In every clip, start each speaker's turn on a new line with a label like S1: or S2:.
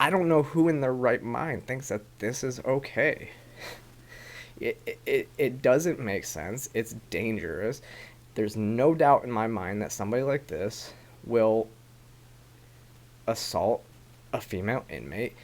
S1: I don't know who in their right mind thinks that this is okay. It doesn't make sense. It's dangerous. There's no doubt in my mind that somebody like this will assault a female inmate.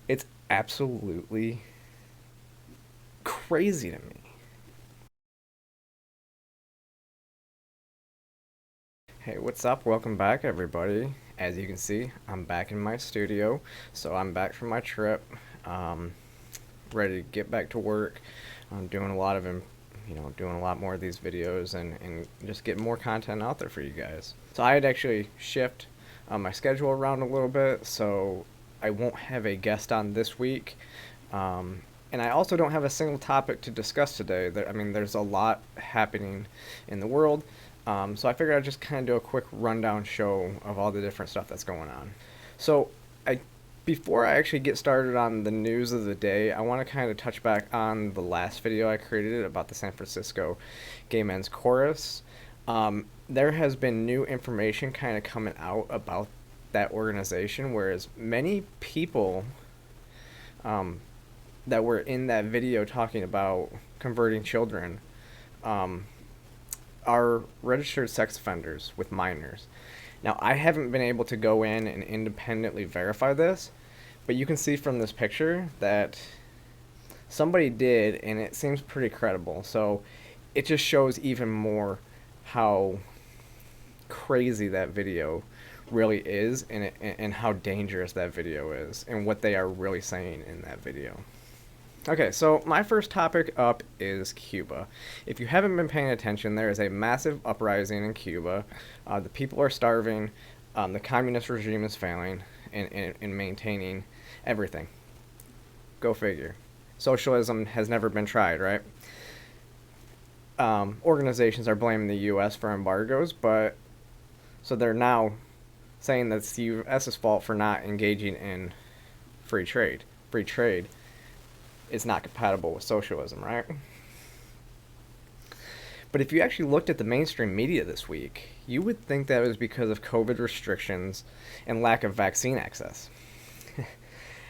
S1: It's absolutely crazy to me. Hey, what's up? Welcome back, everybody. As you can see, I'm back in my studio, so I'm back from my trip, ready to get back to work. I'm doing a lot of, doing a lot more of these videos and just getting more content out there for you guys. So I had actually shift my schedule around a little bit, so I won't have a guest on this week. And I also don't have a single topic to discuss today. There's a lot happening in the world. So I figured I'd just kind of do a quick rundown show of all the different stuff that's going on. So before I actually get started on the news of the day, I want to kind of touch back on the last video I created about the San Francisco Gay Men's Chorus. There has been new information kind of coming out about that organization, whereas many people that were in that video talking about converting children are registered sex offenders with minors. Now, I haven't been able to go in and independently verify this, but you can see from this picture that somebody did, and it seems pretty credible. So it just shows even more how crazy that video really is, and how dangerous that video is, and what they are really saying in that video. Okay, so my first topic up is Cuba. If you haven't been paying attention, there is a massive uprising in Cuba. The people are starving. The communist regime is failing in maintaining everything. Go figure. Socialism has never been tried, right? Organizations are blaming the U.S. for embargoes, but so they're now saying that it's the U.S.'s fault for not engaging in free trade. Free trade is not compatible with socialism, right? But if you actually looked at the mainstream media this week, you would think that it was because of COVID restrictions and lack of vaccine access.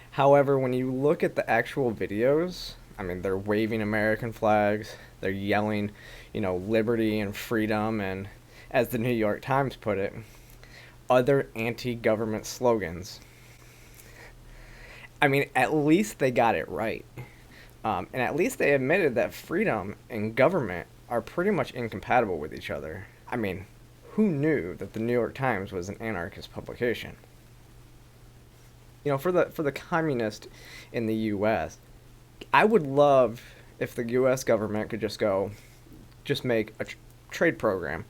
S1: However, when you look at the actual videos, they're waving American flags, they're yelling, liberty and freedom, and as the New York Times put it, other anti-government slogans. At least they got it right. And at least they admitted that freedom and government are pretty much incompatible with each other. Who knew that the New York Times was an anarchist publication? For the communist in the U.S., I would love if the U.S. government could just make a trade program.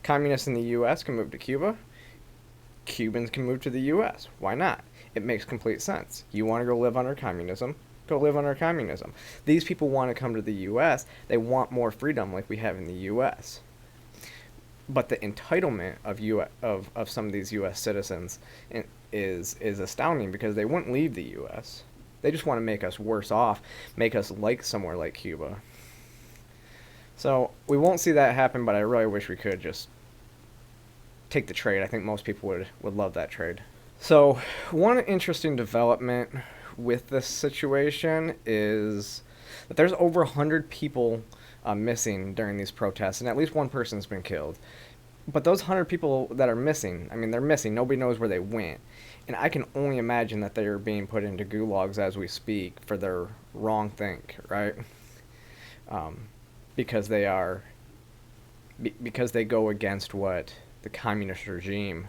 S1: Communists in the U.S. can move to Cuba. Cubans can move to the U.S. Why not? It makes complete sense. You want to go live under communism? Go live under communism. These people want to come to the U.S. They want more freedom like we have in the U.S. But the entitlement of some of these U.S. citizens is astounding, because they wouldn't leave the U.S. They just want to make us worse off, make us like somewhere like Cuba. So we won't see that happen, but I really wish we could just take the trade. I think most people would love that trade. So one interesting development with this situation is that there's over 100 people missing during these protests, and at least one person's been killed. But those 100 people that are missing, they're missing. Nobody knows where they went. And I can only imagine that they are being put into gulags as we speak for their wrong think, right? Because they go against what the communist regime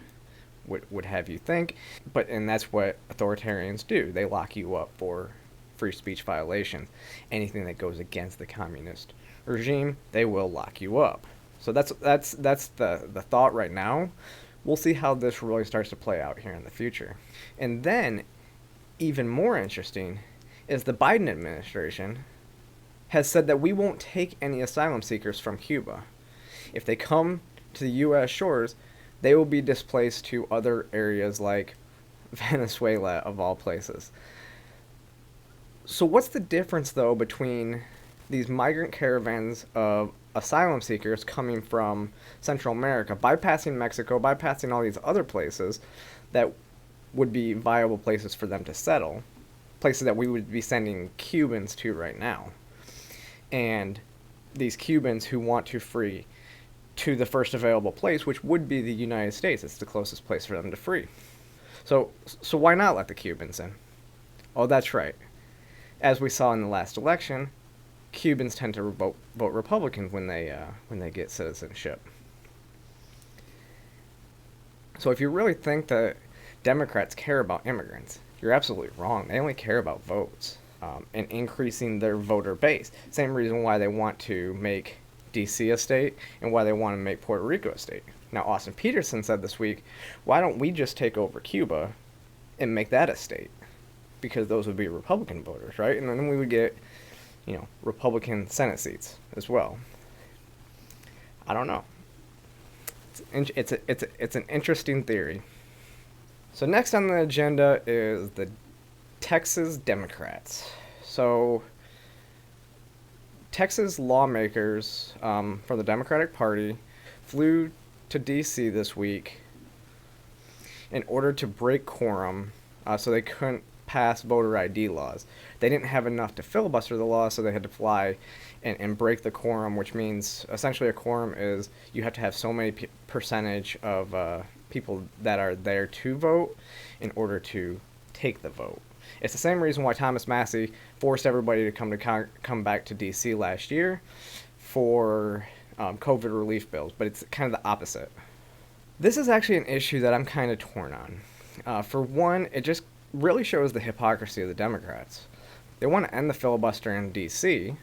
S1: would have you think, and that's what authoritarians do. They lock you up for free speech violations. Anything that goes against the communist regime, they will lock you up. So that's the thought right now. We'll see how this really starts to play out here in the future. And then, even more interesting, is the Biden administration has said that we won't take any asylum seekers from Cuba. If they come to the U.S. shores, they will be displaced to other areas like Venezuela, of all places. So what's the difference, though, between these migrant caravans of asylum seekers coming from Central America, bypassing Mexico, bypassing all these other places that would be viable places for them to settle, places that we would be sending Cubans to right now. And these Cubans who want to free to the first available place, which would be the United States. It's the closest place for them to free. So why not let the Cubans in? Oh, that's right. As we saw in the last election, Cubans tend to vote Republican when they get citizenship. So if you really think that Democrats care about immigrants, you're absolutely wrong. They only care about votes and increasing their voter base. Same reason why they want to make D.C. a state and why they want to make Puerto Rico a state. Now, Austin Peterson said this week, why don't we just take over Cuba and make that a state? Because those would be Republican voters, right? And then we would get, Republican Senate seats as well. I don't know. It's an interesting theory. So next on the agenda is the Texas Democrats. So Texas lawmakers from the Democratic Party flew to D.C. this week in order to break quorum so they couldn't pass voter ID laws. They didn't have enough to filibuster the law, so they had to fly and break the quorum, which means essentially a quorum is you have to have so many percentage of people that are there to vote in order to take the vote. It's the same reason why Thomas Massie forced everybody to come back to D.C. last year for COVID relief bills, but it's kind of the opposite. This is actually an issue that I'm kind of torn on. For one, it just really shows the hypocrisy of the Democrats. They want to end the filibuster in D.C.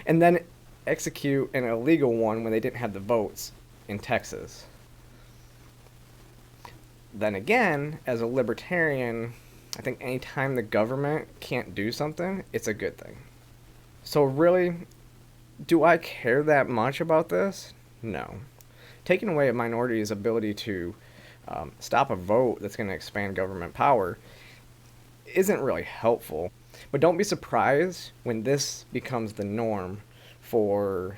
S1: and then execute an illegal one when they didn't have the votes in Texas. Then again, as a libertarian, I think anytime the government can't do something, it's a good thing. So really, do I care that much about this? No. Taking away a minority's ability to stop a vote that's going to expand government power isn't really helpful. But don't be surprised when this becomes the norm for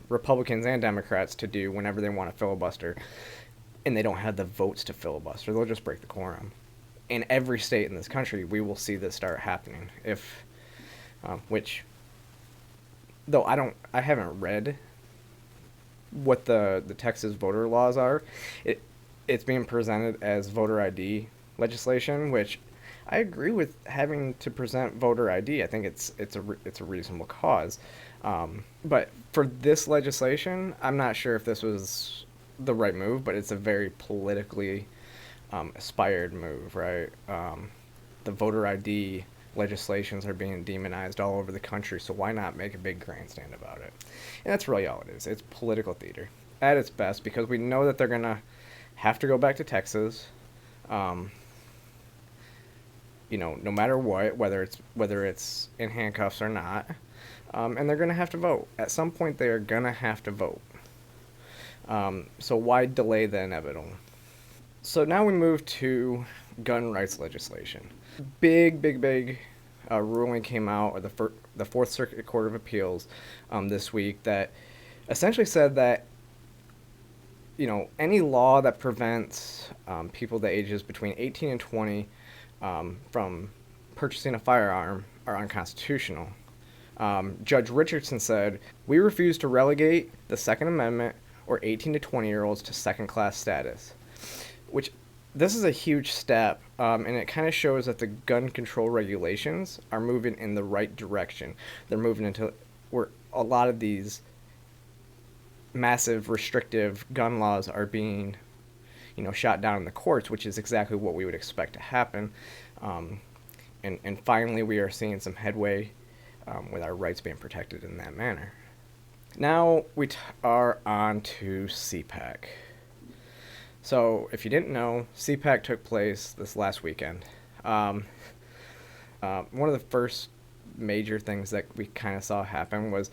S1: Republicans and Democrats to do whenever they want to filibuster and they don't have the votes to filibuster. They'll just break the quorum. In every state in this country, we will see this start happening. Which, though I haven't read what the Texas voter laws are. It's being presented as voter ID legislation, which I agree with having to present voter ID. I think it's a reasonable cause. But for this legislation, I'm not sure if this was the right move, but it's a very politically aspired move, right? The voter ID legislations are being demonized all over the country, so why not make a big grandstand about it? And that's really all it is. It's political theater at its best, because we know that they're going to have to go back to Texas, no matter what, whether it's in handcuffs or not, and they're going to have to vote. At some point, they are going to have to vote. So why delay the inevitable? So now we move to gun rights legislation. Big ruling came out of the Fourth Circuit Court of Appeals this week that essentially said that any law that prevents people the ages between 18 and 20 from purchasing a firearm are unconstitutional. Judge Richardson said, "We refuse to relegate the Second Amendment or 18 to 20-year-olds to second-class status," which this is a huge step, and it kind of shows that the gun control regulations are moving in the right direction. They're moving into where a lot of these massive restrictive gun laws are being, shot down in the courts, which is exactly what we would expect to happen. And finally, we are seeing some headway with our rights being protected in that manner. Now we are on to CPAC. So, if you didn't know, CPAC took place this last weekend. One of the first major things that we kind of saw happen was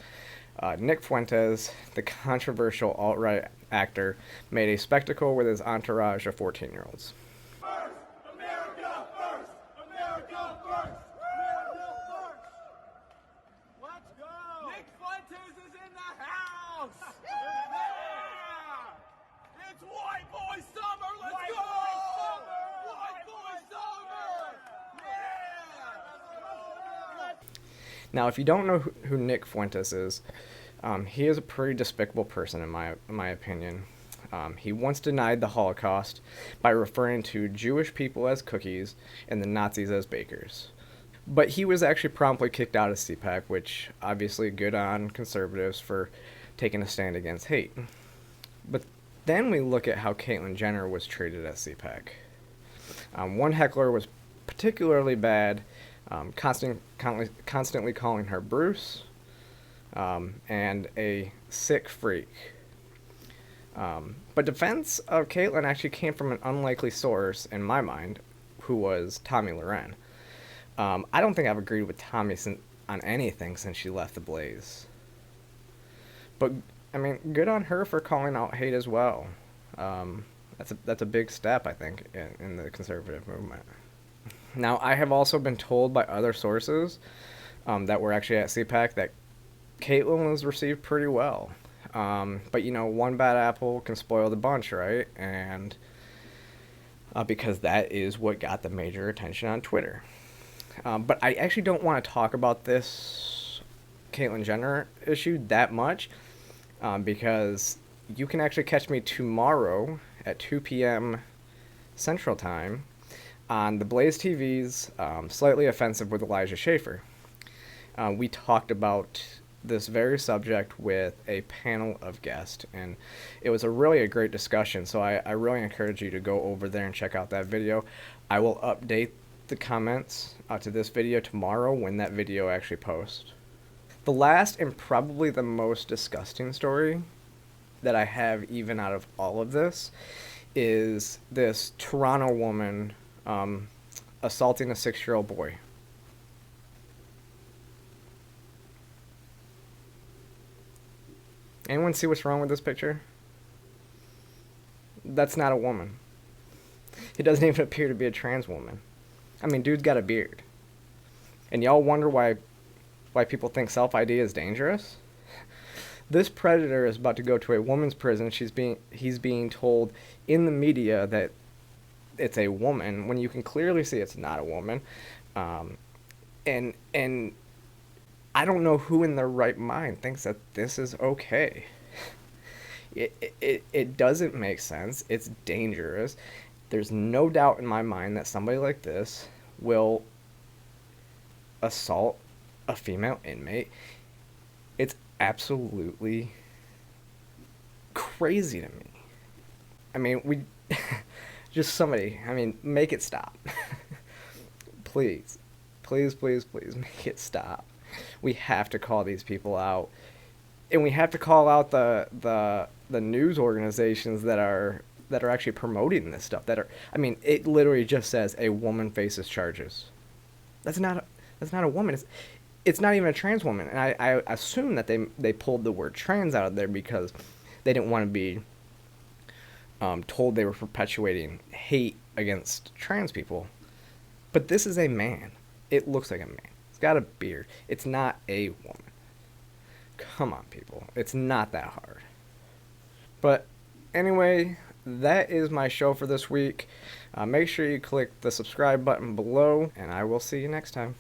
S1: Nick Fuentes, the controversial alt-right actor, made a spectacle with his entourage of 14-year-olds.
S2: First, America first! America first! America first! Let's go! Nick Fuentes is in the house! Yeah! It's white boy summer! Let's go!
S1: Now, if you don't know who Nick Fuentes is, he is a pretty despicable person in my opinion. He once denied the Holocaust by referring to Jewish people as cookies and the Nazis as bakers. But he was actually promptly kicked out of CPAC, which obviously good on conservatives for taking a stand against hate. But then we look at how Caitlyn Jenner was treated at CPAC. One heckler was particularly bad, constantly calling her Bruce, and a sick freak. But defense of Caitlyn actually came from an unlikely source, in my mind, who was Tommy Loren. I don't think I've agreed with Tommy on anything since she left the Blaze. But, I mean, good on her for calling out hate as well. That's a big step, I think, in the conservative movement. Now, I have also been told by other sources that were actually at CPAC that Caitlyn was received pretty well. But, you know, one bad apple can spoil the bunch, right? And because that is what got the major attention on Twitter. But I actually don't want to talk about this Caitlyn Jenner issue that much because you can actually catch me tomorrow at 2 p.m. Central Time on the Blaze TV's Slightly Offensive with Elijah Schaefer. We talked about this very subject with a panel of guests, and it was a great discussion, so I really encourage you to go over there and check out that video. I will update the comments to this video tomorrow when that video actually posts. The last and probably the most disgusting story that I have even out of all of this is this Toronto woman assaulting a 6-year-old boy. Anyone see what's wrong with this picture? That's not a woman. It doesn't even appear to be a trans woman. I mean, dude's got a beard. And y'all wonder why people think self-ID is dangerous? This predator is about to go to a woman's prison. He's being told in the media that it's a woman when you can clearly see it's not a woman. And I don't know who in their right mind thinks that this is okay. It doesn't make sense. It's dangerous. There's no doubt in my mind that somebody like this will assault a female inmate. It's absolutely crazy to me. I mean, make it stop. Please, make it stop. We have to call these people out, and we have to call out the news organizations that are actually promoting this stuff. It literally just says a woman faces charges. That's not a woman. It's not even a trans woman, and I assume that they pulled the word trans out of there because they didn't want to be told they were perpetuating hate against trans people. But this is a man. It looks like a man. It's got a beard. It's not a woman. Come on, people. It's not that hard. But anyway, that is my show for this week. Make sure you click the subscribe button below, and I will see you next time.